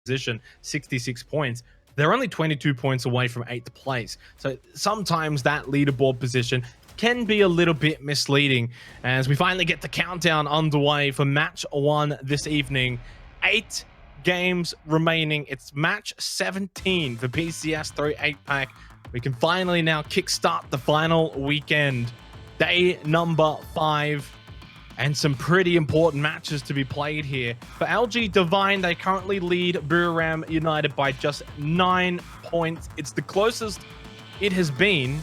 position, 66 points. They're only 22 points away from 8th place. So sometimes that leaderboard position can be a little bit misleading as we finally get the countdown underway for match 1 this evening. 8 games remaining. It's match 17 for PCS 3 8-pack. We can finally now kickstart the final weekend. Day number 5. And some pretty important matches to be played here. For LG Divine, they currently lead Buriram United by just 9 points. It's the closest it has been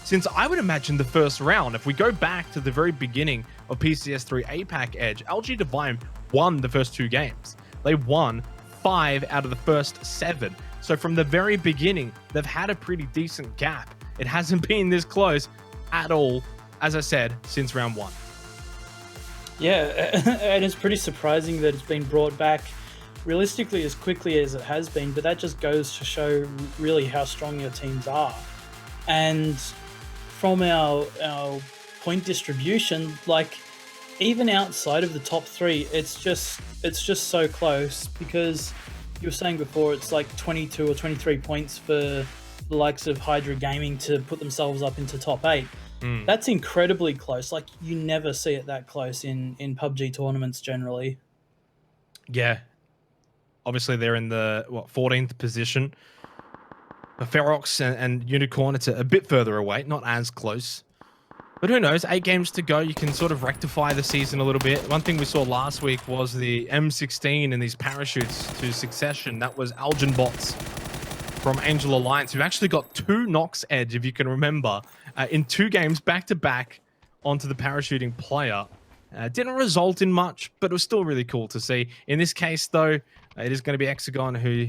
since, I would imagine, the first round. If we go back to the very beginning of PCS 3 APAC Edge, LG Divine won the first 2 games. They won 5 out of the first 7. So from the very beginning, they've had a pretty decent gap. It hasn't been this close at all, as I said, since round 1. Yeah, and it's pretty surprising that it's been brought back realistically as quickly as it has been, but that just goes to show really how strong your teams are. And from our point distribution, like, even outside of the top 3, it's just so close, because you were saying before it's like 22 or 23 points for the likes of Hydra Gaming to put themselves up into top 8. That's incredibly close. Like, you never see it that close in PUBG tournaments generally. Yeah. Obviously, they're in the 14th position. For Ferox and Unicorn, it's a bit further away, not as close. But who knows? 8 games to go. You can sort of rectify the season a little bit. One thing we saw last week was the M16 and these parachutes to Succession. That was Algen bots from Angel Alliance, who actually got 2 knocks, Edge, if you can remember, in 2 games back-to-back onto the parachuting player. Didn't result in much, but it was still really cool to see. In this case, though, it is going to be Hexagon who,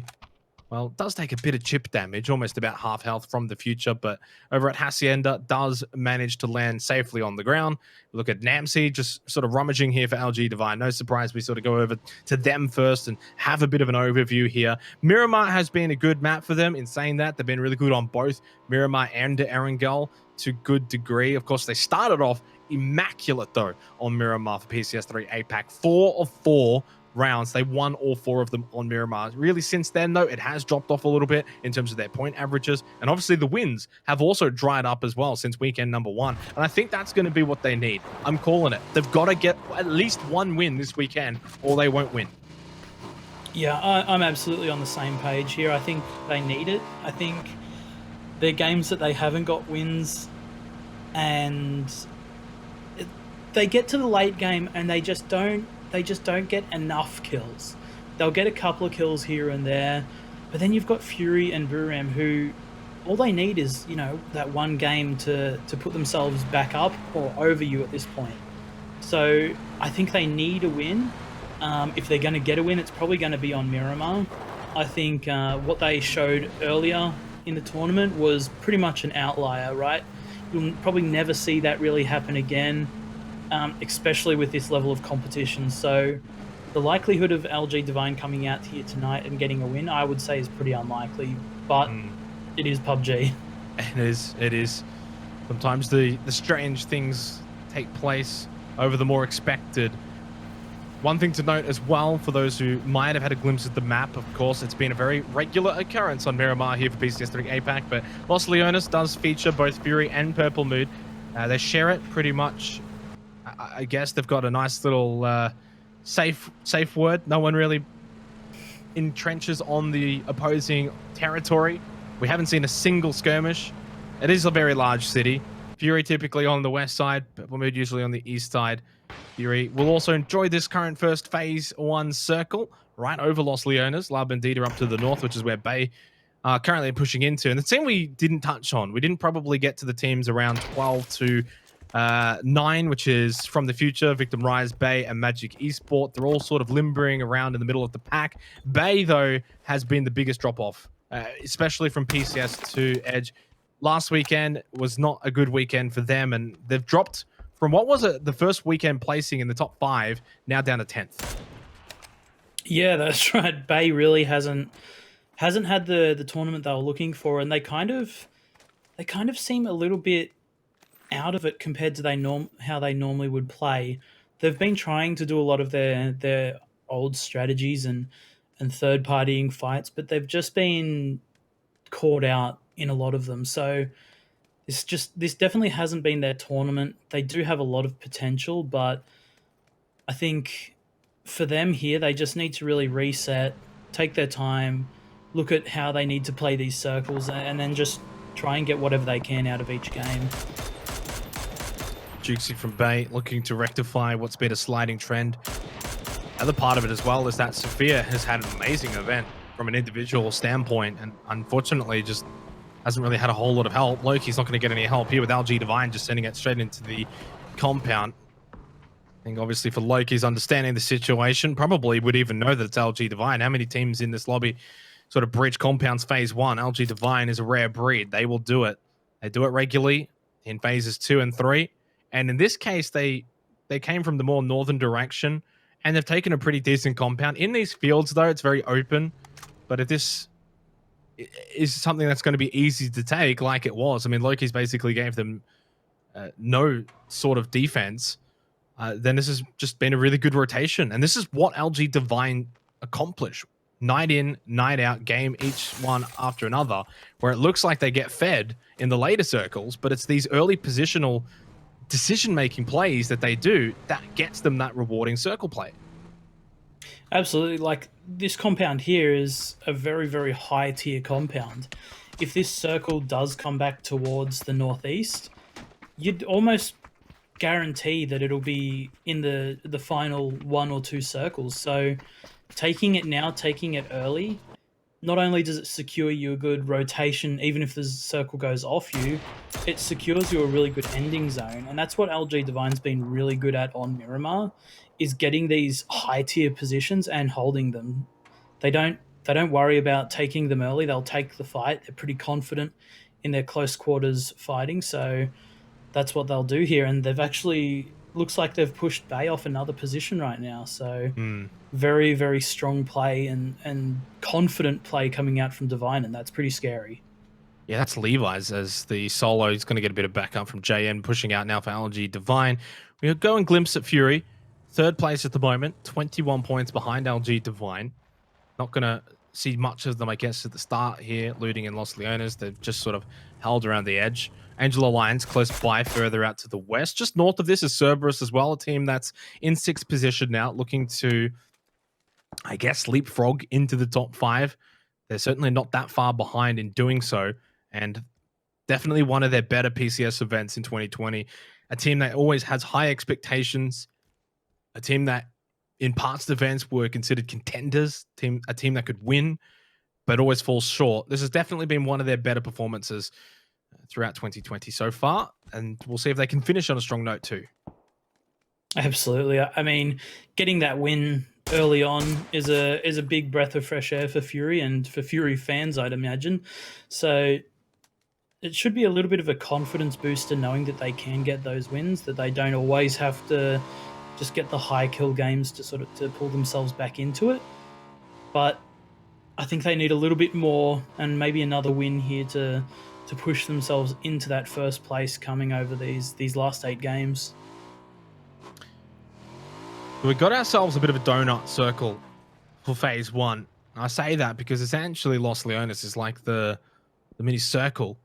well, does take a bit of chip damage, almost about half health from the future, but over at Hacienda does manage to land safely on the ground. Look at Namsi just sort of rummaging here for LG Divine. No surprise we sort of go over to them first and have a bit of an overview here. Miramar has been a good map for them. In saying that, they've been really good on both Miramar and Erangel to good degree. Of course, they started off immaculate, though, on Miramar for PCS 3 APAC. 4 of 4 rounds. They won all 4 of them on Miramar. Really, since then, though, it has dropped off a little bit in terms of their point averages. And obviously, the wins have also dried up as well since weekend number 1. And I think that's going to be what they need. I'm calling it. They've got to get at least 1 win this weekend, or they won't win. Yeah, I'm absolutely on the same page here. I think they need it. I think they're games that they haven't got wins, and they get to the late game and they just don't get enough kills. They'll get a couple of kills here and there, but then you've got Fury and Buram, who all they need is, you know, that 1 game to put themselves back up or over you at this point. So I think they need a win. If they're going to get a win, it's probably going to be on Miramar. I think what they showed earlier in the tournament was pretty much an outlier, right? You'll probably never see that really happen again, especially with this level of competition. So the likelihood of LG Divine coming out here tonight and getting a win, I would say, is pretty unlikely, but it is PUBG. It is. Sometimes the strange things take place over the more expected. One thing to note as well, for those who might have had a glimpse of the map, of course, it's been a very regular occurrence on Miramar here for PCS 3 APAC, but Los Leones does feature both Fury and Purple Mood. They share it pretty much. I guess they've got a nice little safe word. No one really entrenches on the opposing territory. We haven't seen a single skirmish. It is a very large city. Fury typically on the west side, Purple Mood usually on the east side. Fury will also enjoy this current first phase 1 circle right over Los Leones. La Bandita up to the north, which is where Bay are currently pushing into. And the team we didn't touch on, we didn't probably get to the teams around 12 to 9, which is From the Future, Victim Rise, Bay, and Magic Esport. They're all sort of limbering around in the middle of the pack. Bay, though, has been the biggest drop-off, especially from PCS to Edge. Last weekend was not a good weekend for them, and they've dropped from what was the first weekend placing in the top 5, now down to 10th. Yeah, that's right. Bay really hasn't had the tournament they were looking for, and they kind of seem a little bit out of it compared to how they normally would play. They've been trying to do a lot of their old strategies and and third partying fights, but they've just been caught out in a lot of them. So this definitely hasn't been their tournament. They do have a lot of potential, but I think for them here, they just need to really reset, take their time, look at how they need to play these circles, and then just try and get whatever they can out of each game. Jukesy from Bay looking to rectify what's been a sliding trend. Other part of it as well is that Sophia has had an amazing event from an individual standpoint, and unfortunately just hasn't really had a whole lot of help. Loki's not going to get any help here with LG Divine just sending it straight into the compound. I think obviously for Loki's understanding the situation, probably would even know that it's LG Divine. How many teams in this lobby sort of breach compounds phase 1? LG Divine is a rare breed. They will do it. They do it regularly in phases 2 and 3. And in this case, they came from the more northern direction, and they've taken a pretty decent compound. In these fields, though, it's very open. But if this is something that's going to be easy to take, like it was, I mean, Loki's basically gave them no sort of defense, then this has just been a really good rotation. And this is what LG Divine accomplish. Night in, night out, game each one after another, where it looks like they get fed in the later circles, but it's these early positional decision-making plays that they do that gets them that rewarding circle play. Absolutely. Like, this compound here is a very, very high tier compound. If this circle does come back towards the northeast, you'd almost guarantee that it'll be in the final 1 or 2 circles. So taking it now, taking it early, not only does it secure you a good rotation, even if the circle goes off you, it secures you a really good ending zone. And that's what LG Divine's been really good at on Miramar, is getting these high tier positions and holding them. They don't worry about taking them early. They'll take the fight. They're pretty confident in their close quarters fighting. So that's what they'll do here. And they've actually, looks like they've pushed Bay off another position right now. So very, very strong play and confident play coming out from Divine, and that's pretty scary. Yeah, that's Levi's as the solo is going to get a bit of backup from JN, pushing out now for LG Divine. We'll go and glimpse at Fury. Third place at the moment, 21 points behind LG Divine. Not going to see much of them, I guess, at the start here, looting in Los Leones. They've just sort of held around the edge. Angel Alliance close by, further out to the west. Just north of this is Cerberus as well, a team that's in 6th position now, looking to, I guess, leapfrog into the top 5. They're certainly not that far behind in doing so, and definitely one of their better PCS events in 2020. A team that always has high expectations, a team that in past events were considered contenders, a team that could win, but always falls short. This has definitely been one of their better performances throughout 2020 so far, and we'll see if they can finish on a strong note too. Absolutely. I mean, getting that win early on is a big breath of fresh air for Fury and for Fury fans, I'd imagine. So it should be a little bit of a confidence booster knowing that they can get those wins, that they don't always have to just get the high kill games to sort of to pull themselves back into it. But I think they need a little bit more and maybe another win here to push themselves into that first place coming over these last 8 games. We got ourselves a bit of a donut circle for phase 1. I say that because essentially Los Leones is like the mini circle.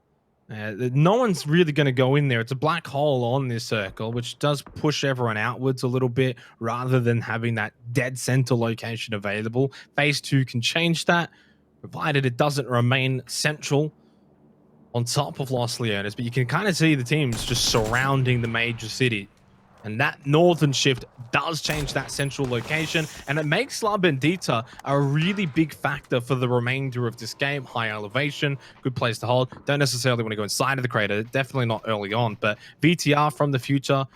No one's really going to go in there. It's a black hole on this circle, which does push everyone outwards a little bit rather than having that dead center location available. Phase 2 can change that, provided it doesn't remain central on top of Los Leones. But you can kind of see the teams just surrounding the major city. And that northern shift does change that central location, and it makes La Bendita a really big factor for the remainder of this game. High elevation, good place to hold. Don't necessarily want to go inside of the crater, definitely not early on, but VTR from the future,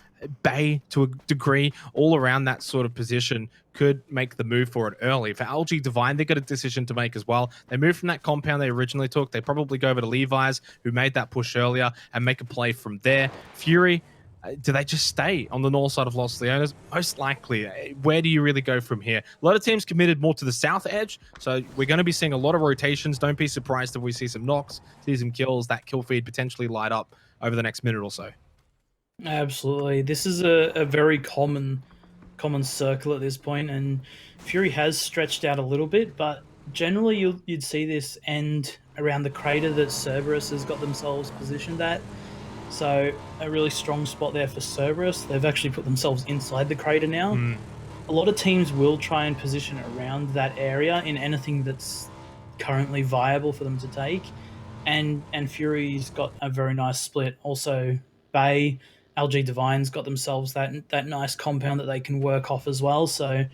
Bay to a degree, all around that sort of position could make the move for it early. For LG Divine, they got a decision to make as well. They moved from that compound they originally took. They probably go over to Levi's, who made that push earlier, and make a play from there. Fury, do they just stay on the north side of Los Leones? Most likely. Where do you really go from here? A lot of teams committed more to the south edge, so we're going to be seeing a lot of rotations. Don't be surprised if we see some knocks, see some kills, that kill feed potentially light up over the next minute or so. Absolutely. This is a very common common circle at this point, and Fury has stretched out a little bit, but generally you'd see this end around the crater that Cerberus has got themselves positioned at. So a really strong spot there for Cerberus. They've actually put themselves inside the crater now. Mm. A lot of teams will try and position around that area in anything that's currently viable for them to take. And Fury's got a very nice split. Also, Bay, LG Divine's got themselves that nice compound that they can work off as well. So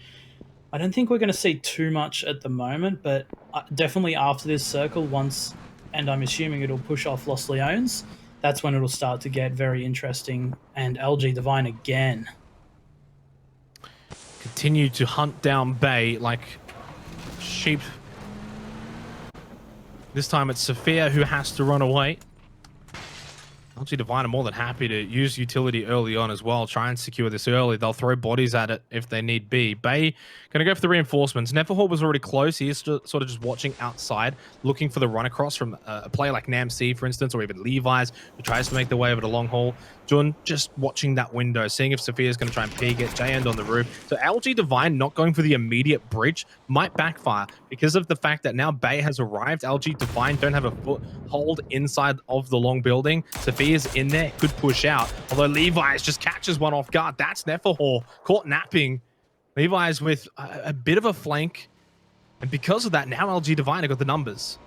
I don't think we're going to see too much at the moment, but definitely after this circle, once, and I'm assuming it'll push off Los Leones, that's when it'll start to get very interesting. And LG Divine again. Continue to hunt down Bay like sheep. This time it's Sophia who has to run away. LG Divine are more than happy to use utility early on as well. Try and secure this early. They'll throw bodies at it if they need be. Bay going to go for the reinforcements. Neverhawk was already close. He is sort of just watching outside, looking for the run across from a player like Nam-C, for instance, or even Levi's, who tries to make their way over the long haul. Jun just watching that window, seeing if Sophia's going to try and peek it. J-End on the roof. So LG Divine not going for the immediate bridge might backfire because of the fact that now Bay has arrived. LG Divine don't have a foothold inside of the long building. Sophia's in there, could push out. Although Levi's just catches one off guard. That's Neferhor caught napping. Levi's with a bit of a flank. And because of that, now LG Divine have got the numbers.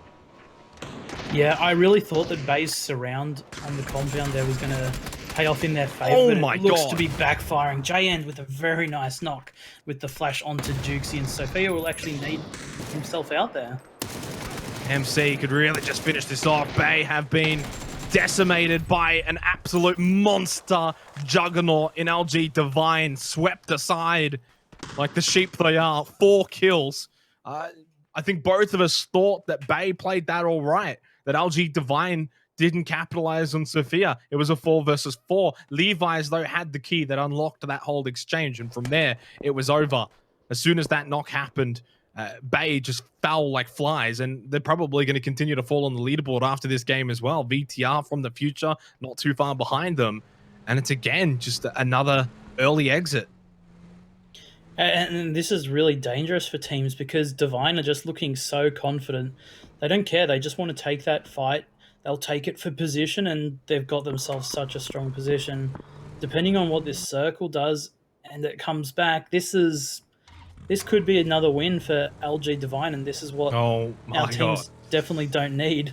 Yeah, I really thought that Bay's surround on the compound there was going to pay off in their favor. Oh but my it looks God. to be backfiring. J-End with a very nice knock with the flash onto Jukesy, and Sophia will actually need himself out there. MC could really just finish this off. Bay have been decimated by an absolute monster juggernaut in LG Divine, swept aside like the sheep they are. 4 kills. I think both of us thought that Bay played that all right, that LG Divine didn't capitalize on Sophia. It was a 4 versus 4. Levi's, though, had the key that unlocked that whole exchange, and from there, it was over. As soon as that knock happened, Bay just fell like flies, and they're probably going to continue to fall on the leaderboard after this game as well. VTR from the future, not too far behind them. And it's, again, just another early exit. And this is really dangerous for teams because Divine are just looking so confident. They don't care. They just want to take that fight. They'll take it for position, and they've got themselves such a strong position. Depending on what this circle does and it comes back, this could be another win for LG Divine, and this is what our teams definitely don't need.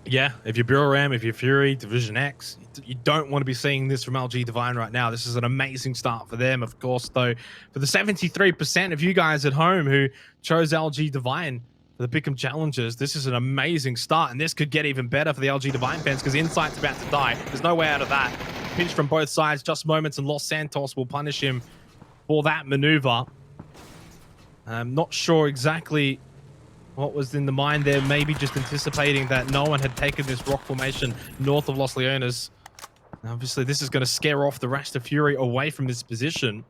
Yeah, if you're Bureau Ram, if you're Fury, Division X, you don't want to be seeing this from LG Divine right now. This is an amazing start for them, of course, though. For the 73% of you guys at home who chose LG Divine for the Pick'em Challenges, this is an amazing start, and this could get even better for the LG Divine fans because Insight's about to die. There's no way out of that. Pinch from both sides, just moments, and Los Santos will punish him for that maneuver. I'm not sure exactly what was in the mind there, maybe just anticipating that no one had taken this rock formation north of Los Leones. Obviously, this is going to scare off the rest of Fury away from this position.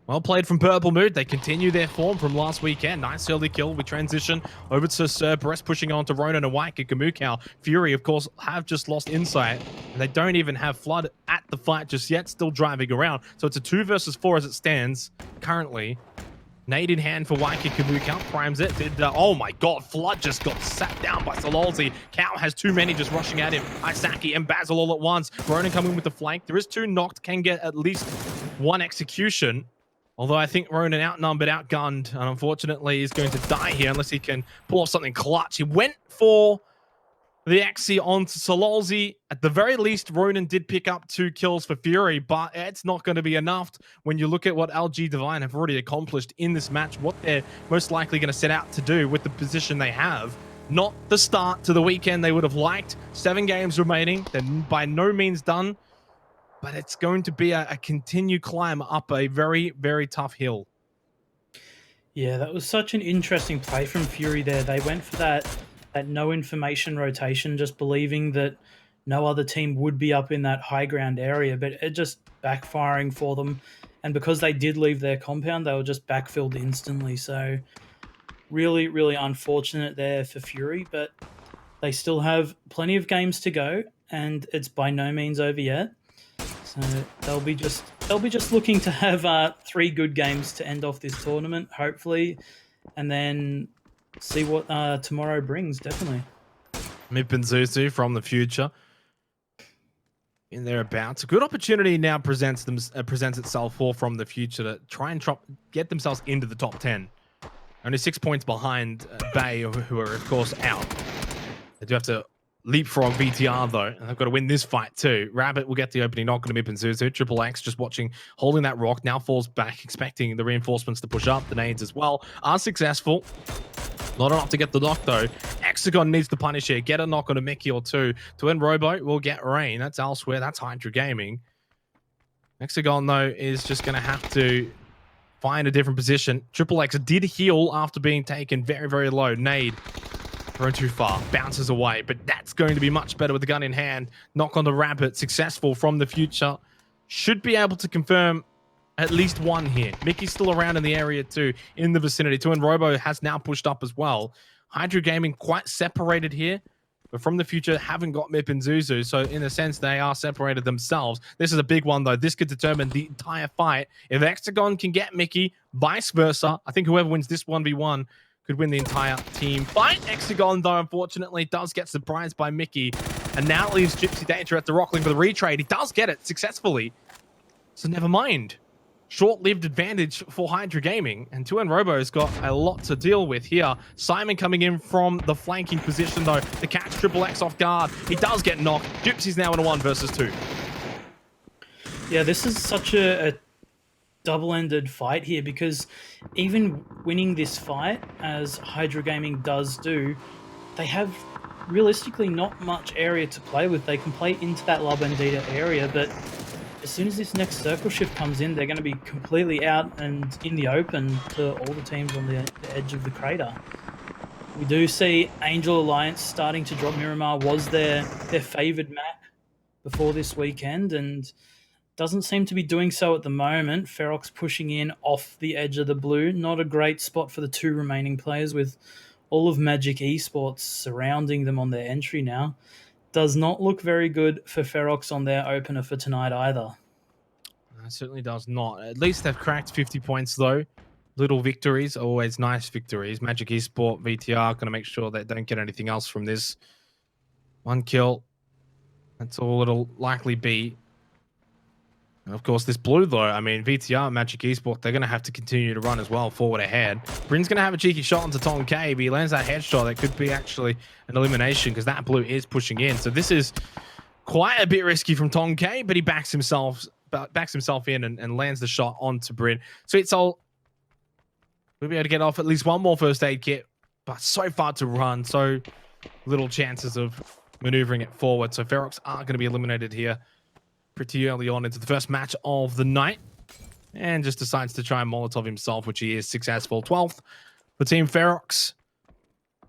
Well played from Purple Mood. They continue their form from last weekend. Nice early kill. We transition over to Cerberus, pushing on to Ronan and White and Kamukau. Fury, of course, have just lost Insight, and they don't even have Flood at the fight just yet, still driving around. So it's a 2 versus 4 as it stands currently. Nade in hand for Waiki Kamukau, primes it. Oh my god, Flood just got sat down by Salolzi. Cow has too many just rushing at him. Isaki and Basil all at once. Ronan coming with the flank. There is 2 knocked, can get at least 1 execution. Although I think Ronan outnumbered, outgunned, and unfortunately is going to die here unless he can pull off something clutch. He went for the Axie onto Salolzi. At the very least, Ronan did pick up 2 kills for Fury, but it's not going to be enough when you look at what LG Divine have already accomplished in this match, what they're most likely going to set out to do with the position they have. Not the start to the weekend they would have liked. 7 games remaining. They're by no means done, but it's going to be a continued climb up a very, very tough hill. Yeah, that was such an interesting play from Fury there. They went for that no information rotation, just believing that no other team would be up in that high ground area, but it just backfiring for them. And because they did leave their compound, they were just backfilled instantly. So really, really unfortunate there for Fury, but they still have plenty of games to go, and it's by no means over yet. So they'll be just they'll be just looking to have 3 good games to end off this tournament, hopefully, and then see what tomorrow brings. Definitely. Mip and Zuzu from the future in thereabouts. A good opportunity now presents itself for from the future to try and get themselves into the top 10. Only 6 points behind Bay, who are of course out. They do have to leapfrog VTR though, and they've got to win this fight too. Rabbit will get the opening knock on Mip and Zuzu. Triple X just watching, holding that rock, now falls back, expecting the reinforcements to push up. The nades as well are successful. Not enough to get the knock though. Hexagon needs to punish here. Get a knock on a Mickey or two. To end Robo will get Rain. That's elsewhere. That's Hydra Gaming. Hexagon though is just going to have to find a different position. Triple X did heal after being taken very, very low. Nade. Thrown too far. Bounces away. But that's going to be much better with the gun in hand. Knock on the Rabbit. Successful from the future. Should be able to confirm at least one here. Mickey's still around in the area too, in the vicinity. Two and Robo has now pushed up as well. Hydra Gaming quite separated here, but from the future haven't got Mip and Zuzu, so in a sense they are separated themselves. This is a big one though. This could determine the entire fight. If Hexagon can get Mickey, vice versa, I think whoever wins this 1v1 could win the entire team fight. Hexagon though, unfortunately, does get surprised by Mickey, and now leaves Gypsy Danger at the Rockling for the retrade. He does get it successfully, so never mind. Short-lived advantage for Hydra Gaming, and 2N Robo's got a lot to deal with here. Simon coming in from the flanking position though to catch Triple X off guard. He does get knocked. Gypsy's now in a 1 versus 2. Yeah, this is such a double-ended fight here, because even winning this fight, as Hydra Gaming does do, they have realistically not much area to play with. They can play into that La Bandita area, but as soon as this next circle shift comes in, they're going to be completely out and in the open to all the teams on the edge of the crater. We do see Angel Alliance starting to drop. Miramar was their favoured map before this weekend, and doesn't seem to be doing so at the moment. Ferox pushing in off the edge of the blue. Not a great spot for the 2 remaining players, with all of Magic Esports surrounding them on their entry now. Does not look very good for Ferox on their opener for tonight either. It certainly does not. At least they've cracked 50 points though. Little victories, always nice victories. Magic Esport, VTR, going to make sure they don't get anything else from this. 1 kill. That's all it'll likely be. And of course, this blue though, I mean, VTR, Magic Esport, they're going to have to continue to run as well, forward ahead. Bryn's going to have a cheeky shot onto Tom K, but he lands that headshot. That could be actually an elimination, because that blue is pushing in. So this is quite a bit risky from Tom K, but he backs himself in and lands the shot onto Bryn. So it's all, we'll be able to get off at least one more first aid kit, but so far to run, so little chances of maneuvering it forward. So Ferox are going to be eliminated here pretty early on into the first match of the night, and just decides to try and Molotov himself, which he is successful. 12th for Team Ferox.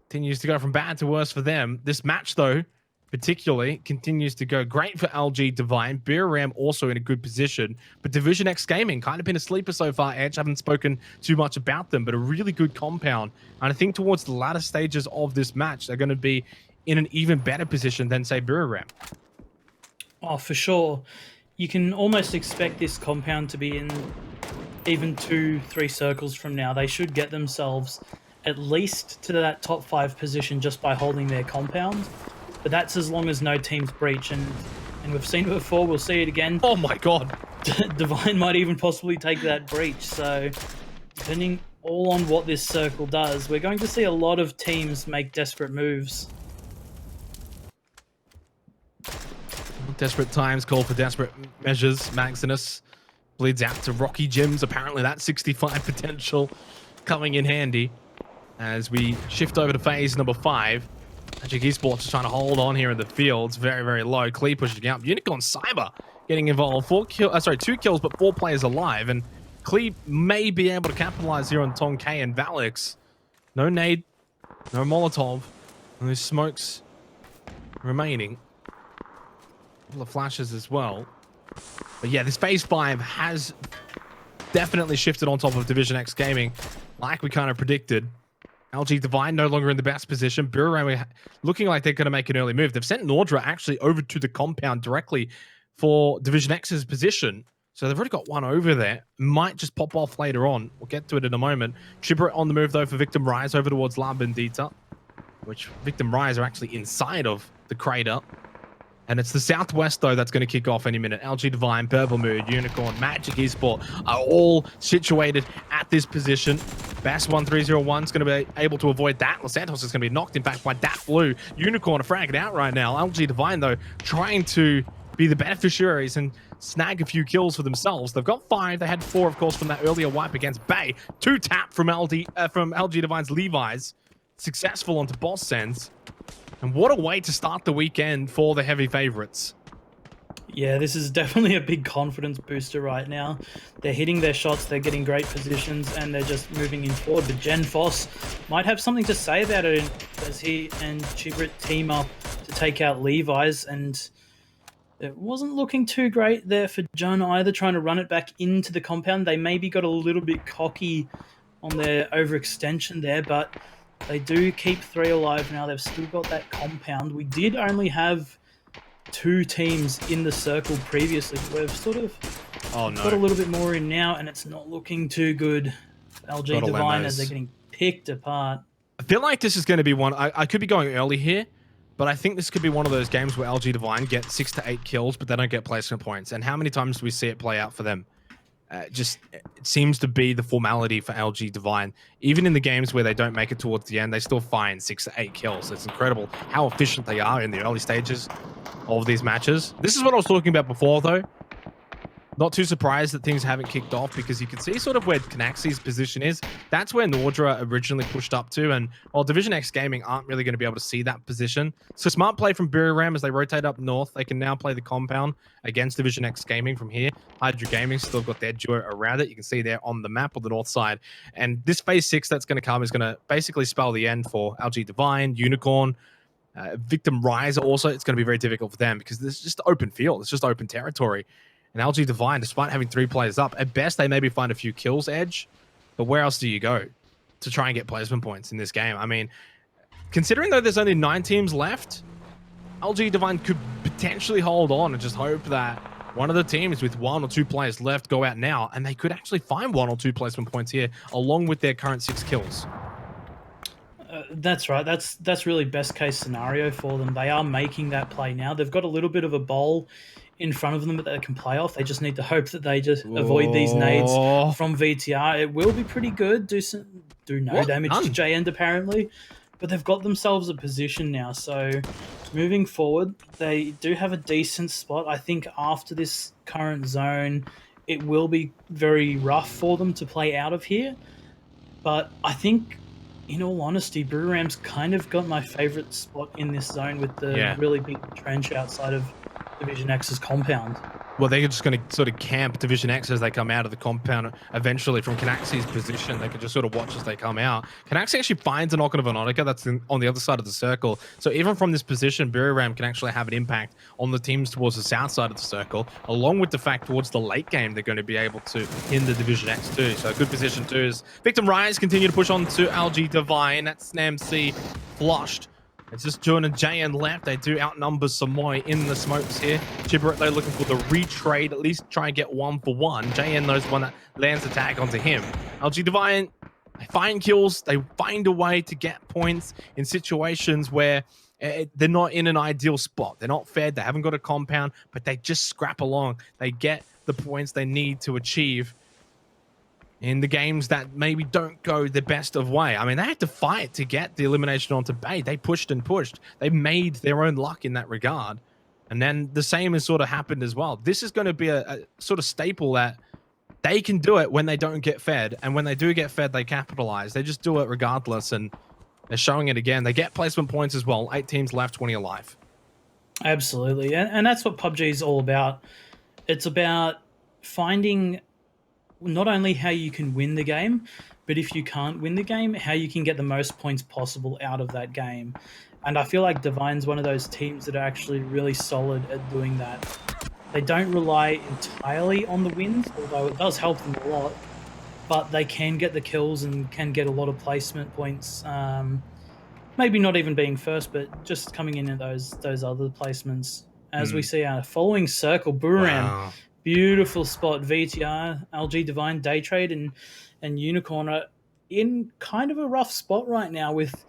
Continues to go from bad to worse for them. This match, though, particularly, continues to go great for LG Divine. Beer Ram also in a good position, but Division X Gaming kind of been a sleeper so far. Edge, haven't spoken too much about them, but a really good compound. And I think towards the latter stages of this match, they're going to be in an even better position than, say, Beer Ram. Oh, for sure. You can almost expect this compound to be in even 2-3 circles from now. They should get themselves at least to that top 5 position just by holding their compound. But that's as long as no teams breach. And we've seen it before. We'll see it again. Oh my god. Divine might even possibly take that breach. So depending all on what this circle does, we're going to see a lot of teams make desperate moves. Desperate times call for desperate measures. Maximus bleeds out to Rocky Gyms. Apparently that 65 potential coming in handy as we shift over to phase number 5. Magic Esports is trying to hold on here in the fields. Very, very low. Klee pushing out. Unicorn Cyber getting involved. 2 kills, but 4 players alive. And Klee may be able to capitalize here on Tom K and Valix. No nade, no Molotov, and there's smokes remaining. Couple of flashes as well. But yeah, this phase 5 has definitely shifted on top of Division X Gaming, like we kind of predicted. LG Divine no longer in the best position. Bureau looking like they're going to make an early move. They've sent Nordra actually over to the compound directly for Division X's position. So they've already got one over there. Might just pop off later on. We'll get to it in a moment. Chibrit on the move, though, for Victim Rise over towards La Bendita, which Victim Rise are actually inside of the crater. And it's the Southwest, though, that's going to kick off any minute. LG Divine, Purple Mood, Unicorn, Magic Esport are all situated at this position. Bass 1301 is going to be able to avoid that. Los Santos is going to be knocked, in fact, by that blue. Unicorn are fragging out right now. LG Divine, though, trying to be the beneficiaries and snag a few kills for themselves. They've got 5. They had 4, of course, from that earlier wipe against Bay. 2 tap from LG Divine's Levi's. Successful onto boss sends. And what a way to start the weekend for the heavy favorites. Yeah, this is definitely a big confidence booster right now. They're hitting their shots, they're getting great positions, and they're just moving in forward. But Gen Foss might have something to say about it as he and Chibrit team up to take out Levi's, and it wasn't looking too great there for Jun either, trying to run it back into the compound. They maybe got a little bit cocky on their overextension there, but they do keep 3 alive now. They've still got that compound. We did only have 2 teams in the circle previously. We've sort of got a little bit more in now, and it's not looking too good for LG Divine as they're getting picked apart. I feel like this is going to be one. I could be going early here, but I think this could be one of those games where LG Divine get 6 to 8 kills, but they don't get placement points. And how many times do we see it play out for them? It seems to be the formality for LG Divine. Even in the games where they don't make it towards the end, they still find 6 to 8 kills. It's incredible how efficient they are in the early stages of these matches. This is what I was talking about before, though. Not too surprised that things haven't kicked off, because you can see sort of where Canaxi's position is. That's where Nordra originally pushed up to, and while Division X Gaming aren't really going to be able to see that position, so smart play from Buriram as they rotate up north. They can now play the compound against Division X Gaming from here. Hydra Gaming still got their duo around it. You can see there on the map on the north side. And this phase 6 that's going to come is going to basically spell the end for LG Divine, Unicorn, Victim Rise. Also, it's going to be very difficult for them because this is just open field. It's just open territory. And LG Divine, despite having 3 players up, at best they maybe find a few kills edge, but where else do you go to try and get placement points in this game? I mean, considering though there's only 9 teams left, LG Divine could potentially hold on and just hope that one of the teams with 1 or 2 players left go out now, and they could actually find 1 or 2 placement points here along with their current 6 kills. That's right. That's really best case scenario for them. They are making that play now. They've got a little bit of a bowl in front of them that they can play off. They just need to hope that they just avoid these nades from VTR. It will be pretty good. Do no damage to JN apparently, but they've got themselves a position now. So moving forward, they do have a decent spot. I think after this current zone, it will be very rough for them to play out of here. But I think, in all honesty, Buriram's kind of got my favorite spot in this zone with the really big trench outside of Division X's compound. Well, they're just going to sort of camp Division X as they come out of the compound eventually from Canaxi's position. They can just sort of watch as they come out. Canaxi actually finds a knock on Veronica that's on the other side of the circle. So even from this position, Buriram can actually have an impact on the teams towards the south side of the circle, along with the fact towards the late game they're going to be able to hinder Division X too. So a good position too is Victim Rise continue to push on to LG Divine. That's SnamC flushed. It's just Jun and JN left. They do outnumber Samoy in the smokes here. Chibrit, they're looking for the retrade, at least try and get 1 for 1. JN knows one that lands the tag onto him. LG Divine, they find kills. They find a way to get points in situations where they're not in an ideal spot. They're not fed. They haven't got a compound, but they just scrap along. They get the points they need to achieve in the games that maybe don't go the best of way. I mean, they had to fight to get the elimination onto Bay. They pushed and pushed. They made their own luck in that regard. And then the same has sort of happened as well. This is going to be a sort of staple that they can do it when they don't get fed. And when they do get fed, they capitalize. They just do it regardless. And they're showing it again. They get placement points as well. 8 teams left, 20 alive. Absolutely. And that's what PUBG is all about. It's about finding not only how you can win the game, but if you can't win the game, how you can get the most points possible out of that game. And I feel like Divine's one of those teams that are actually really solid at doing that. They don't rely entirely on the wins, although it does help them a lot, but they can get the kills and can get a lot of placement points. Maybe not even being first, but just coming in at those other placements. As we see our following circle, Buriram. Beautiful spot. VTR, LG Divine, Day Trade, and Unicorn are in kind of a rough spot right now. With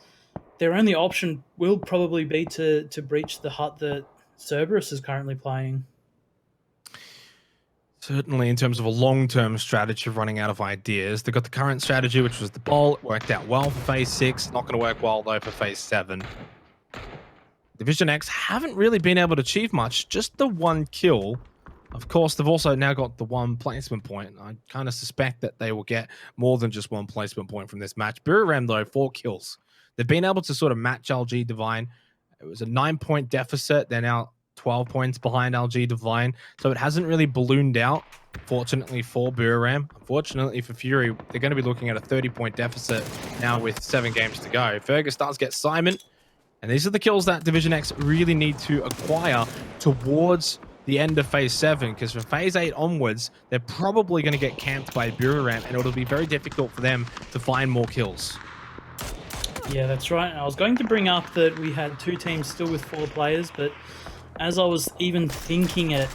their only option will probably be to breach the hut that Cerberus is currently playing. Certainly, in terms of a long-term strategy of running out of ideas, they've got the current strategy, which was the ball. It worked out well for Phase 6. Not going to work well, though, for Phase 7. Division X haven't really been able to achieve much. Just the 1 kill. Of course, they've also now got the 1 placement point. I kind of suspect that they will get more than just 1 placement point from this match. Buriram, though, 4 kills. They've been able to sort of match LG Divine. It was a 9-point deficit. They're now 12 points behind LG Divine, so it hasn't really ballooned out, fortunately for Buriram. Unfortunately for Fury, they're going to be looking at a 30-point deficit now with 7 games to go. Fergus does get Simon, and these are the kills that Division X really need to acquire towards the end of Phase 7, because from Phase 8 onwards, they're probably going to get camped by Buriram, and it'll be very difficult for them to find more kills. Yeah, that's right. I was going to bring up that we had 2 teams still with 4 players, but as I was even thinking it,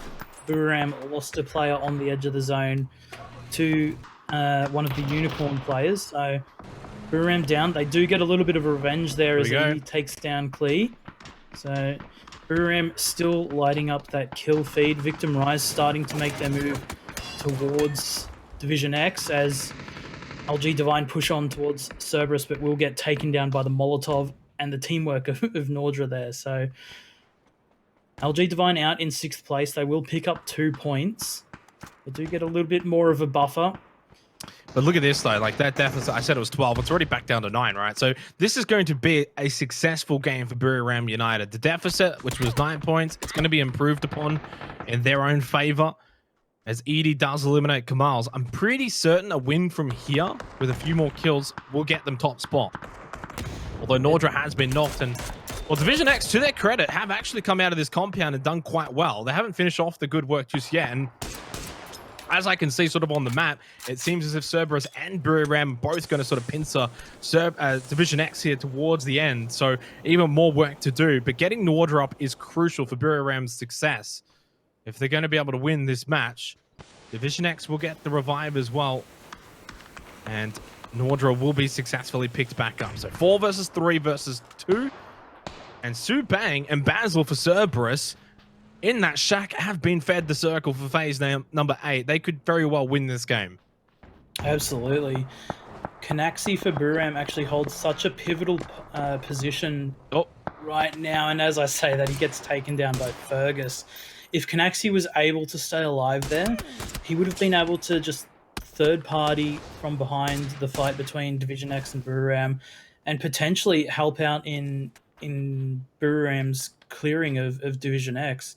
Buriram lost a player on the edge of the zone to one of the Unicorn players. So Buriram down. They do get a little bit of revenge there as he takes down Klee. So Buriram still lighting up that kill feed. Victim Rise starting to make their move towards Division X as LG Divine push on towards Cerberus, but will get taken down by the Molotov and the teamwork of Nordra there. So LG Divine out in 6th place. They will pick up 2 points. They do get a little bit more of a buffer. But look at this, though. Like, that deficit, I said it was 12. It's already back down to 9, right? So this is going to be a successful game for Buriram United. The deficit, which was 9 points, it's going to be improved upon in their own favor as Edie does eliminate Kamals. I'm pretty certain a win from here with a few more kills will get them top spot. Although Nordra has been knocked, and well, Division X, to their credit, have actually come out of this compound and done quite well. They haven't finished off the good work just yet, and as I can see sort of on the map, it seems as if Cerberus and Buriram are both going to sort of pincer Division X here towards the end, so even more work to do. But getting Nordra up is crucial for Buriram's success. If they're going to be able to win this match, Division X will get the revive as well, and Nordra will be successfully picked back up. So 4 versus 3 versus 2. And Su Bang and Basil for Cerberus in that shack have been fed the circle for phase number 8. They could very well win this game. Absolutely. Canaxi for Buriram actually holds such a pivotal position right now. And as I say that, he gets taken down by Fergus. If Canaxi was able to stay alive there, he would have been able to just third party from behind the fight between Division X and Buriram and potentially help out in Buriram's clearing of Division X.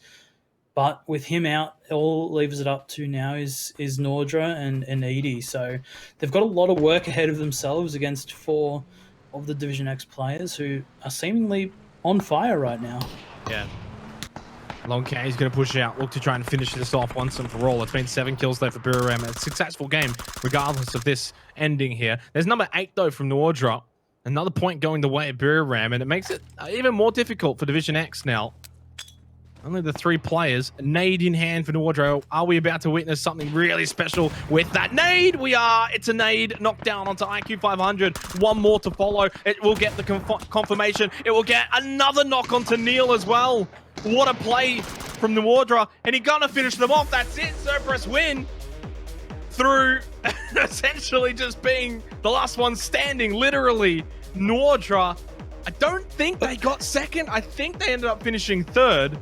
But with him out, all leaves it up to now is Nordra and Edie. So they've got a lot of work ahead of themselves against 4 of the Division X players who are seemingly on fire right now. Yeah. Long K is going to push out, look to try and finish this off once and for all. It's been 7 kills there for Buriram. A successful game, regardless of this ending here. There's number 8, though, from Nordra. Another point going the way of Buriram, and it makes it even more difficult for Division X now. Only the 3 players. Nade in hand for Nordra. Are we about to witness something really special with that nade? We are. It's a nade knockdown onto IQ 500. 1 more to follow. It will get the confirmation. It will get another knock onto Neil as well. What a play from Nordra. And he's gonna finish them off. That's it. Cerberus win through essentially just being the last one standing, literally. Nordra, I don't think they got second. I think they ended up finishing 3rd.